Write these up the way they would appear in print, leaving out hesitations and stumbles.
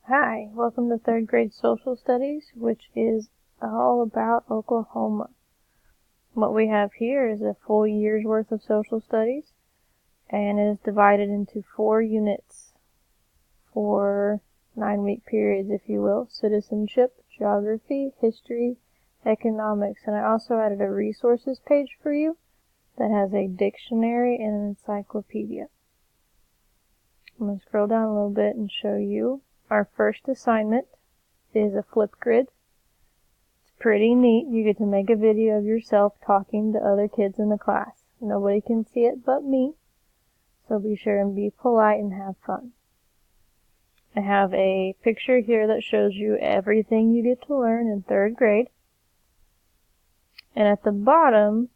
Hi, welcome to third grade social studies, which is all about Oklahoma. What we have here is a full year's worth of social studies, and it is divided into 4 units, 4 9-week periods, if you will: citizenship, geography, history, economics, and I also added a resources page for you that has a dictionary and an encyclopedia. I'm going to scroll down a little bit and show you. Our first assignment is a flip grid. It's pretty neat. You get to make a video of yourself talking to other kids in the class. Nobody can see it but me, so be sure and be polite and have fun. I have a picture here that shows you everything you get to learn in third grade. And at the bottom,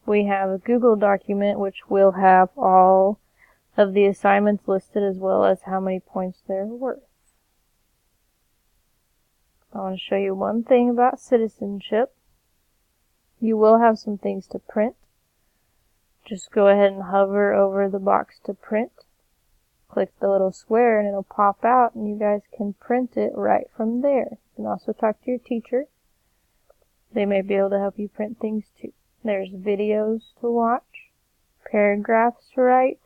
we have a Google document which will have all of the assignments listed as well as how many points they're worth. I want to show you one thing about citizenship. You will have some things to print. Just go ahead and hover over the box to print. Click the little square and it'll pop out and you guys can print it right from there. You can also talk to your teacher. They may be able to help you print things too. There's videos to watch, paragraphs to write,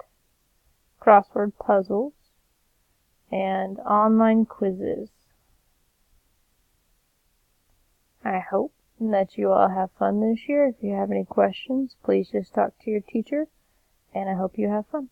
crossword puzzles, and online quizzes. I hope that you all have fun this year. If you have any questions, please just talk to your teacher, and I hope you have fun.